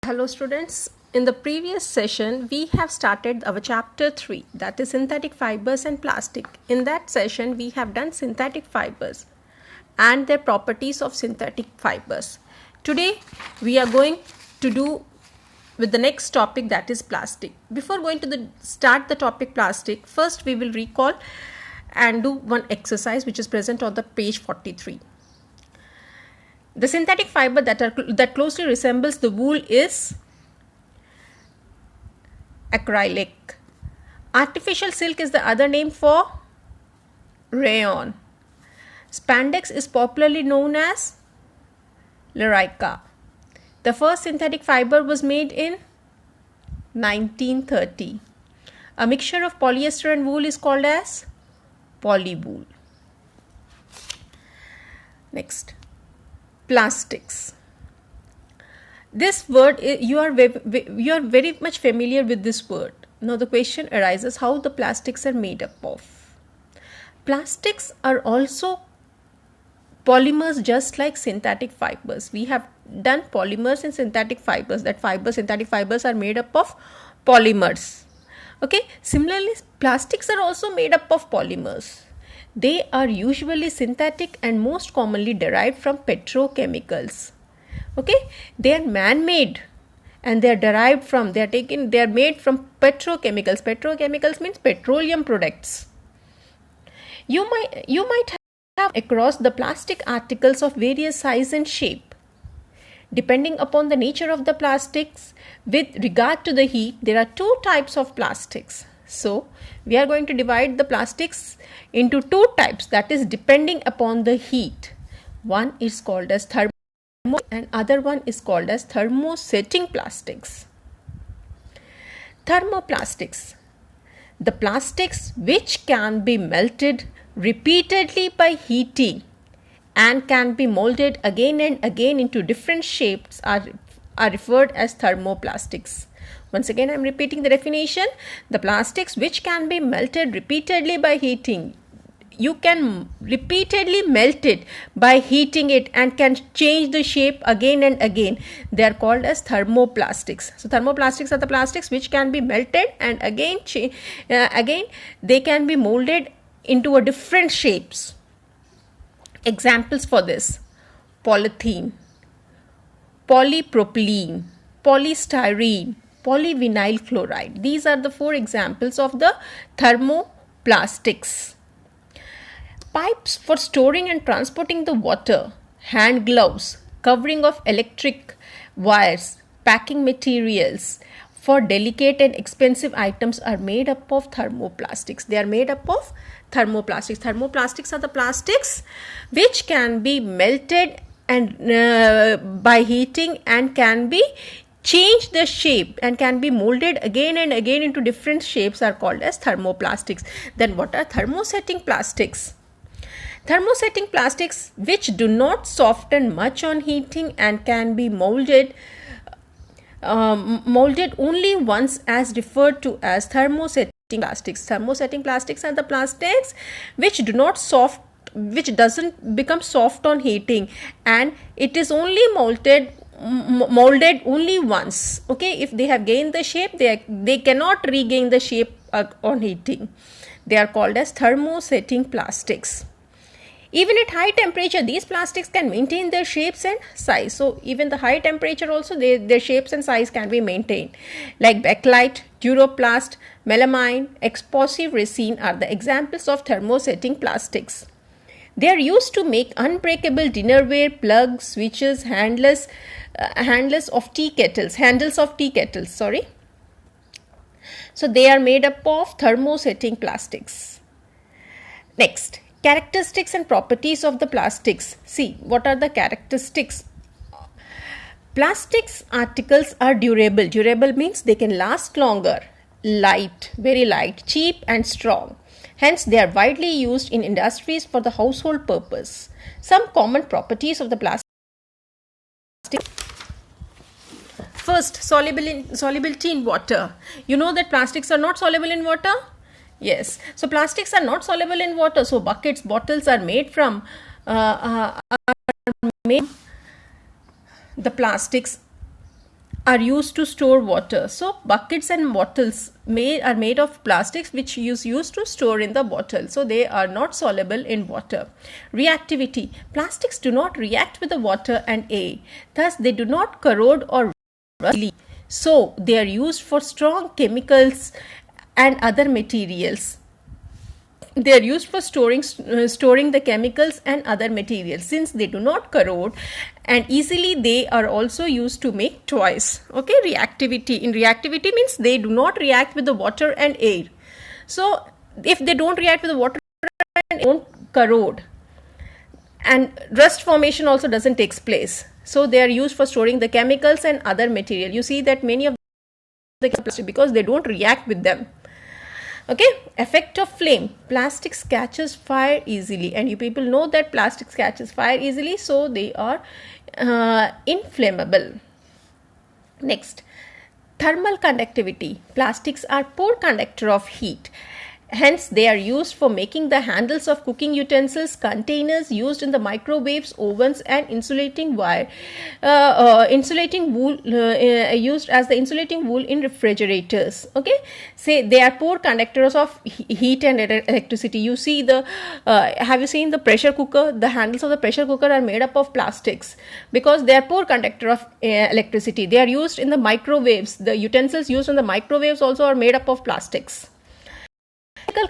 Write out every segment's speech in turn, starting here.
Hello students, in the previous session we have started our chapter 3, that is synthetic fibers and plastic. In that session we have done synthetic fibers and their properties of synthetic fibers. Today we are going to do with the next topic, that is plastic. Before going to start the topic plastic, first we will recall and do one exercise which is present on the page 43. The synthetic fiber that closely resembles the wool is acrylic. Artificial silk is the other name for rayon. Spandex is popularly known as Lyrica. The first synthetic fiber was made in 1930. A mixture of polyester and wool is called as polywool. Next, plastics. This word, you are very much familiar with this word. Now the question arises how the plastics are made up of. Plastics are also polymers just like synthetic fibers. We have done polymers and synthetic fibers. Synthetic fibers are made up of polymers. Okay. Similarly, plastics are also made up of polymers. They are usually synthetic and most commonly derived from petrochemicals. Okay, they are man-made and they are made from petrochemicals. Petrochemicals means petroleum products. You might have across the plastic articles of various size and shape. Depending upon the nature of the plastics, with regard to the heat, there are two types of plastics. So, we are going to divide the plastics into two types, that is depending upon the heat. One is called as thermo and other one is called as thermosetting plastics. Thermoplastics. The plastics which can be melted repeatedly by heating and can be molded again and again into different shapes are referred as thermoplastics. Once again, I am repeating the definition. The plastics which can be melted repeatedly by heating. You can repeatedly melt it by heating it and can change the shape again and again. They are called as thermoplastics. So, thermoplastics are the plastics which can be melted and again they can be molded into a different shapes. Examples for this: polythene, polypropylene, polystyrene, polyvinyl chloride. These are the four examples of the thermoplastics. Pipes for storing and transporting the water, hand gloves, covering of electric wires, packing materials for delicate and expensive items are made up of thermoplastics. They are made up of thermoplastics. Thermoplastics are the plastics which can be melted and by heating and can be change the shape and can be molded again and again into different shapes are called as thermoplastics. Then what are thermosetting plastics? Thermosetting plastics which do not soften much on heating and can be molded only once as referred to as thermosetting plastics. Thermosetting plastics are the plastics which doesn't become soft on heating and it is only molded only once. Okay, if they have gained the shape, they cannot regain the shape on heating. They are called as thermosetting plastics. Even at high temperature, these plastics can maintain their shapes and size. So, even the high temperature also, their shapes and size can be maintained. Like bakelite, duroplast, melamine, explosive resin are the examples of thermosetting plastics. They are used to make unbreakable dinnerware, plugs, switches, handles of tea kettles. So, they are made up of thermosetting plastics. Next, characteristics and properties of the plastics. See, what are the characteristics? Plastics articles are durable. Durable means they can last longer, light, very light, cheap and strong. Hence, they are widely used in industries for the household purpose. Some common properties of the plastic. First, solubility in water. You know that plastics are not soluble in water? Yes. So, plastics are not soluble in water. So, buckets, bottles are made from the plastics are used to store water. So buckets and bottles are made of plastics which is used to store in the bottle. So they are not soluble in water. Reactivity. Plastics do not react with the water and air. Thus they do not corrode or rust. So they are used for strong chemicals and other materials. They are used for storing the chemicals and other materials. Since they do not corrode and easily, they are also used to make toys. Okay, reactivity. In reactivity means they do not react with the water and air. So if they don't react with the water and air, they don't corrode, and rust formation also doesn't take place. So they are used for storing the chemicals and other material. You see that many of the plastic, because they don't react with them. Okay, effect of flame. Plastics catches fire easily, and you people know that plastics catches fire easily, so they are inflammable. Next, thermal conductivity. Plastics are poor conductor of heat. Hence, they are used for making the handles of cooking utensils, containers used in the microwaves, ovens, and insulating wire, insulating wool used as the insulating wool in refrigerators. Okay, say they are poor conductors of heat and electricity. You see the have you seen the pressure cooker? The handles of the pressure cooker are made up of plastics because they are poor conductor of electricity. They are used in the microwaves. The utensils used in the microwaves also are made up of plastics.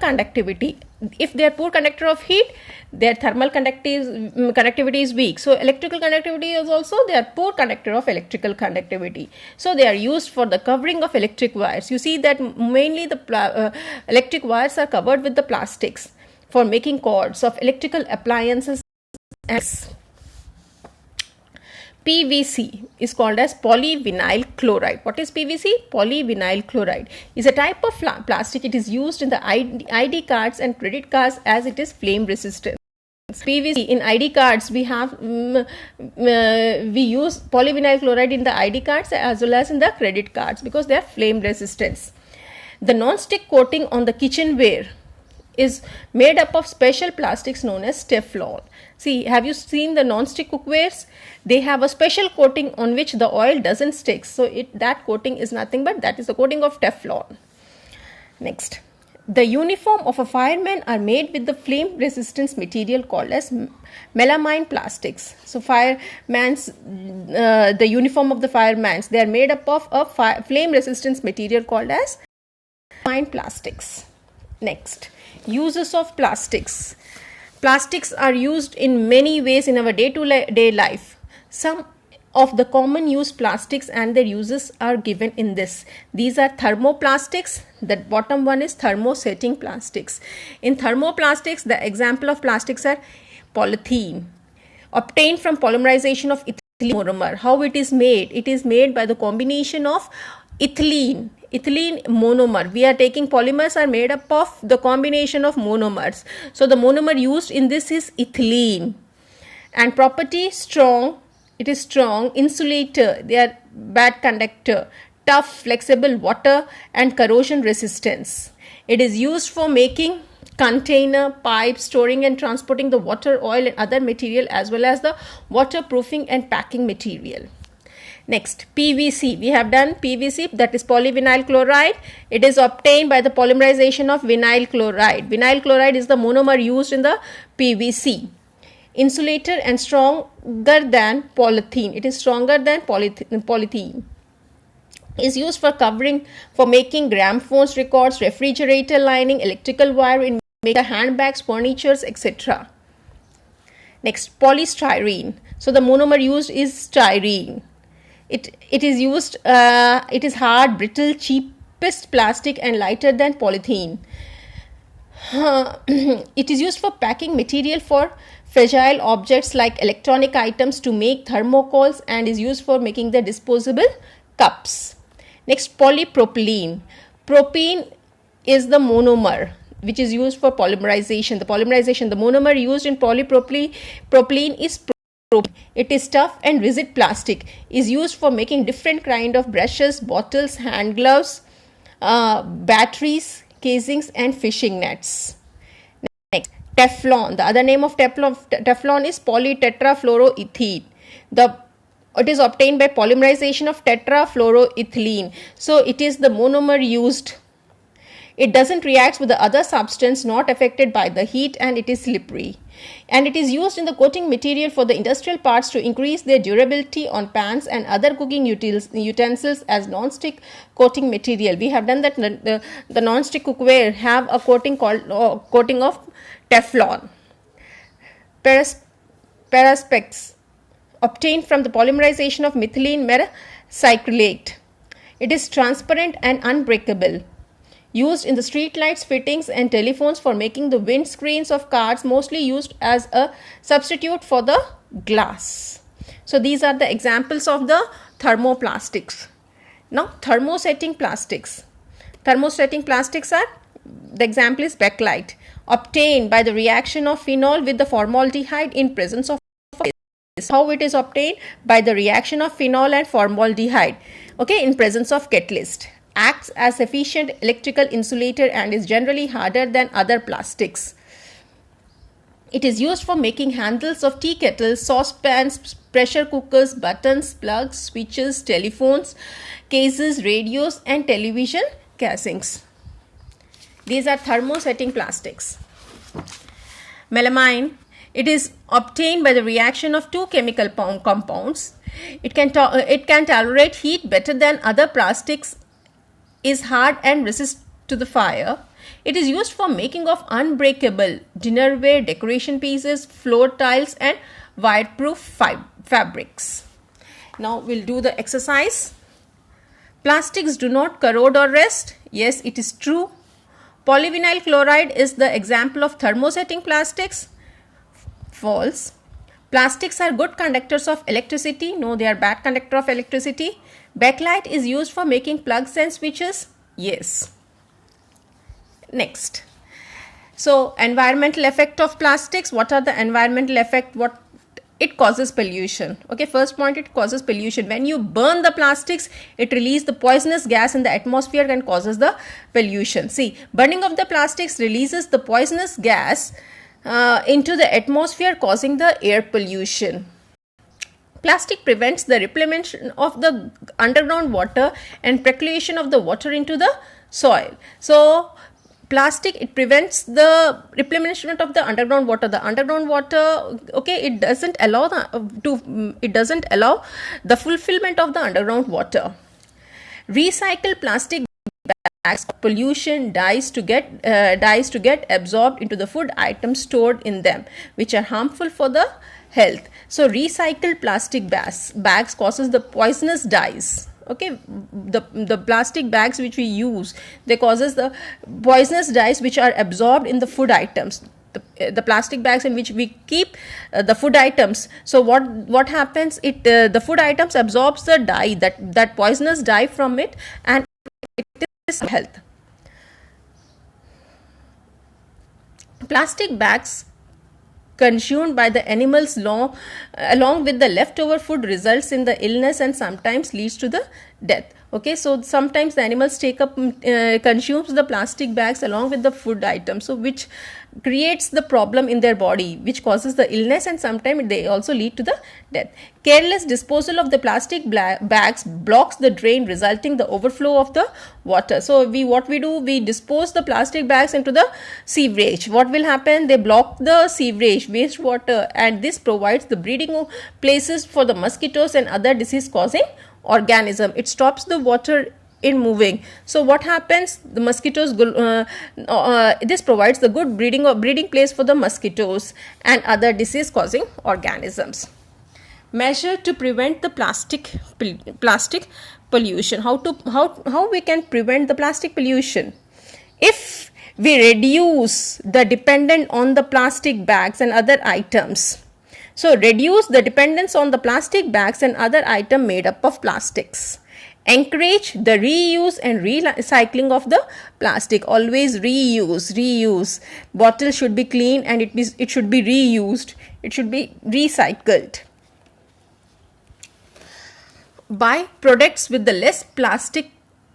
Conductivity. If they are poor conductor of heat, their thermal conductivity is weak. So electrical conductivity is also, they are poor conductor of electrical conductivity. So they are used for the covering of electric wires. You see that mainly the electric wires are covered with the plastics for making cords of electrical appliances. PVC is called as polyvinyl chloride. What is PVC? Polyvinyl chloride is a type of plastic. It is used in the ID cards and credit cards as it is flame resistant. PVC in ID cards, we have we use polyvinyl chloride in the ID cards as well as in the credit cards because they are flame resistant. The non-stick coating on the kitchenware is made up of special plastics known as Teflon. See, have you seen the non-stick cookwares? They have a special coating on which the oil doesn't stick. So that coating is nothing but that is the coating of Teflon. Next, the uniform of a fireman are made with the flame resistance material called as melamine plastics. So fireman's the uniform of the fireman's, they are made up of a flame resistance material called as melamine plastics. Next, uses of plastics. Plastics are used in many ways in our day-to-day life. Some of the common use plastics and their uses are given in this. These are thermoplastics. The bottom one is thermosetting plastics. In thermoplastics, the example of plastics are polythene, obtained from polymerization of ethylene monomer. How it is made? It is made by the combination of ethylene monomer. We are taking polymers are made up of the combination of monomers. So the monomer used in this is ethylene. And property strong. It is strong, insulator. They are bad conductor, tough, flexible, water and corrosion resistance. It is used for making container, pipe, storing and transporting the water, oil and other material as well as the waterproofing and packing material. Next, PVC. We have done PVC, that is polyvinyl chloride. It is obtained by the polymerization of vinyl chloride. Vinyl chloride is the monomer used in the PVC. Insulator and stronger than polythene. It is stronger than polythene. Is used for covering, for making gramophones records, refrigerator lining, electrical wire in making handbags, furnitures, etc. Next, polystyrene. So the monomer used is styrene. It is used, it is hard, brittle, cheapest plastic and lighter than polythene. It is used for packing material for fragile objects like electronic items to make thermocols and is used for making the disposable cups. Next, polypropylene. Propene is the monomer which is used for polymerization. The monomer used in polypropylene is propene. It is tough and rigid plastic. Is used for making different kind of brushes, bottles, hand gloves, batteries, casings and fishing nets. Next, Teflon. The other name of Teflon is polytetrafluoroethene. The It is obtained by polymerization of tetrafluoroethylene. So it is the monomer used. It doesn't react with the other substance, not affected by the heat, and it is slippery. And it is used in the coating material for the industrial parts to increase their durability on pans and other cooking utensils as non-stick coating material. We have done that. The non-stick cookware have a coating called coating of Teflon. Perspex, obtained from the polymerization of methylene metacyclate. It is transparent and unbreakable. Used in the street lights, fittings, and telephones for making the windscreens of cars, mostly used as a substitute for the glass. So these are the examples of the thermoplastics. Now, thermosetting plastics. Thermosetting plastics are, the example is bakelite, obtained by the reaction of phenol with the formaldehyde in presence of how it is obtained by the reaction of phenol and formaldehyde, okay, in presence of catalyst. Acts as efficient electrical insulator and is generally harder than other plastics. It is used for making handles of tea kettles, saucepans, pressure cookers, buttons, plugs, switches, telephones, cases, radios, and television casings. These are thermosetting plastics. Melamine. It is obtained by the reaction of two chemical compounds. It can tolerate heat better than other plastics, is hard and resist to the fire. It is used for making of unbreakable dinnerware, decoration pieces, floor tiles, and wireproof fabrics. Now we'll do the exercise. Plastics do not corrode or rust. Yes, it is true. Polyvinyl chloride is the example of thermosetting plastics. False. Plastics are good conductors of electricity. No, they are bad conductor of electricity. Bakelite is used for making plugs and switches. Yes. Next. So, environmental effect of plastics. What are the environmental effect? What it causes pollution. Okay, first point, it causes pollution. When you burn the plastics, it releases the poisonous gas in the atmosphere and causes the pollution. See, burning of the plastics releases the poisonous gas into the atmosphere, causing the air pollution. Plastic prevents the replenishment of the underground water and percolation of the water into the soil. So, plastic, it prevents the replenishment of the underground water. The underground water, okay, it doesn't allow the fulfillment of the underground water. Recycled plastic bags, pollution dyes to get absorbed into the food items stored in them, which are harmful for the health. So recycled plastic bags causes the poisonous dyes. Okay, the plastic bags which we use, they causes the poisonous dyes which are absorbed in the food items. The plastic bags in which we keep the food items. So what happens? The food items absorbs the dye, that poisonous dye from it, and it is health. Plastic bags consumed by the animals along with the leftover food results in the illness and sometimes leads to the death. Okay, so sometimes the animals consumes the plastic bags along with the food items, so which creates the problem in their body, which causes the illness, and sometimes they also lead to the death. Careless disposal of the plastic bags blocks the drain, resulting the overflow of the water. So we dispose the plastic bags into the sewerage. What will happen? They block the sewerage, wastewater, and this provides the breeding places for the mosquitoes and other disease causing organism. It stops the water in moving. So what happens? The mosquitoes this provides the good breeding place for the mosquitoes and other disease causing organisms. Measure to prevent the plastic pollution. How we can prevent the plastic pollution? If we reduce the dependence on the plastic bags and other items. So reduce the dependence on the plastic bags and other items made up of plastics. Encourage the reuse and recycling of the plastic. Always reuse. Bottle should be clean and it should be reused. It should be recycled. Buy products with the less plastic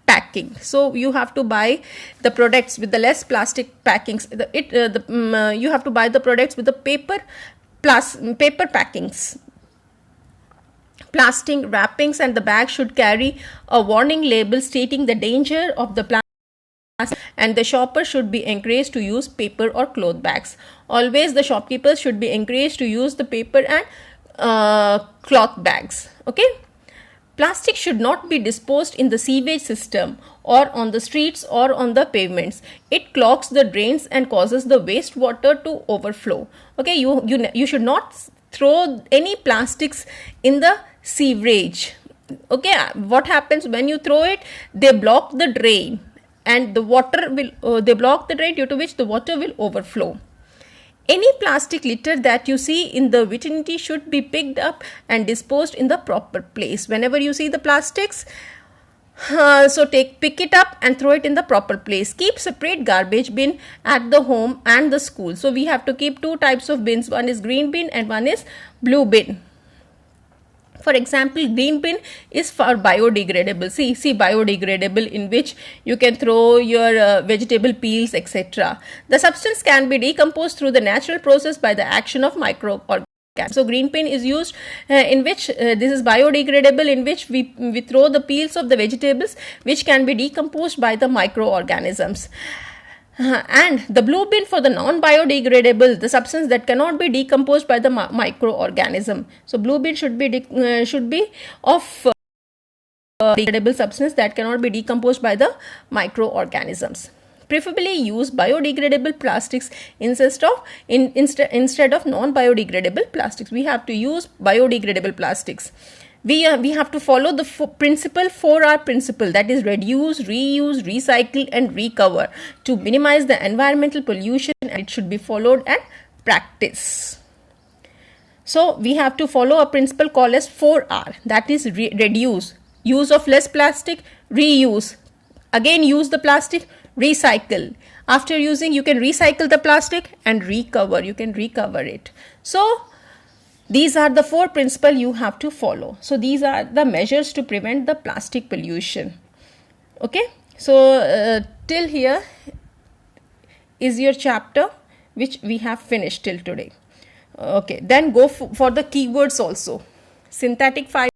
packing. So you have to buy the products with the less plastic packings. You have to buy the products with the paper packings. Plastic wrappings and the bag should carry a warning label stating the danger of the plastic, and the shopper should be encouraged to use paper or cloth bags. Always the shopkeepers should be encouraged to use the paper and cloth bags. Okay. Plastic should not be disposed in the sewage system or on the streets or on the pavements. It clogs the drains and causes the wastewater to overflow. Okay, you should not throw any plastics in the sewage. Okay, what happens when you throw it? They block the drain, and the water will they block the drain, due to which the water will overflow. Any plastic litter that you see in the vicinity should be picked up and disposed in the proper place. Whenever you see the plastics, pick it up and throw it in the proper place. Keep separate garbage bin at the home and the school. So we have to keep two types of bins. One is green bin and one is blue bin. For example, green bin is for biodegradable. See biodegradable, in which you can throw your vegetable peels, etc. The substance can be decomposed through the natural process by the action of microorganisms. So green bin is used in which this is biodegradable, in which we throw the peels of the vegetables, which can be decomposed by the microorganisms. And the blue bin for the non-biodegradable, the substance that cannot be decomposed by the microorganism. So blue bin should be of degradable substance that cannot be decomposed by the microorganisms. Preferably use biodegradable plastics instead of non-biodegradable plastics. We have to use biodegradable plastics. We have to follow the principle 4R principle, that is reduce, reuse, recycle and recover, to minimize the environmental pollution, and it should be followed and practiced. So we have to follow a principle called as 4R, that is reduce, use of less plastic, reuse, again use the plastic, recycle. After using, you can recycle the plastic, and recover, you can recover it. So these are the 4 principles you have to follow. So these are the measures to prevent the plastic pollution. Okay, so till here is your chapter, which we have finished till today. Okay, then go for the keywords also. Synthetic fibers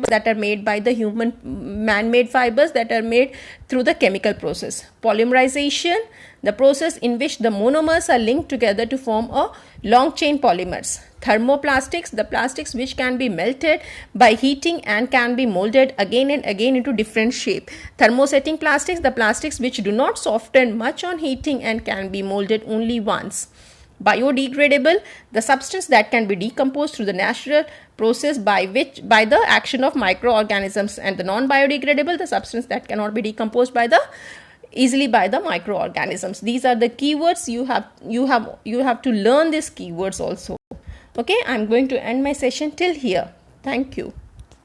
that are made by the human, man-made fibers that are made through the chemical process. Polymerization, the process in which the monomers are linked together to form a long chain polymers. Thermoplastics, the plastics which can be melted by heating and can be molded again and again into different shape. Thermosetting plastics, the plastics which do not soften much on heating and can be molded only once. Biodegradable, the substance that can be decomposed through the natural process by the action of microorganisms. And the non-biodegradable, the substance that cannot be decomposed easily by the microorganisms. These are the keywords. You have to learn these keywords also. Okay, I'm going to end my session till here. Thank you.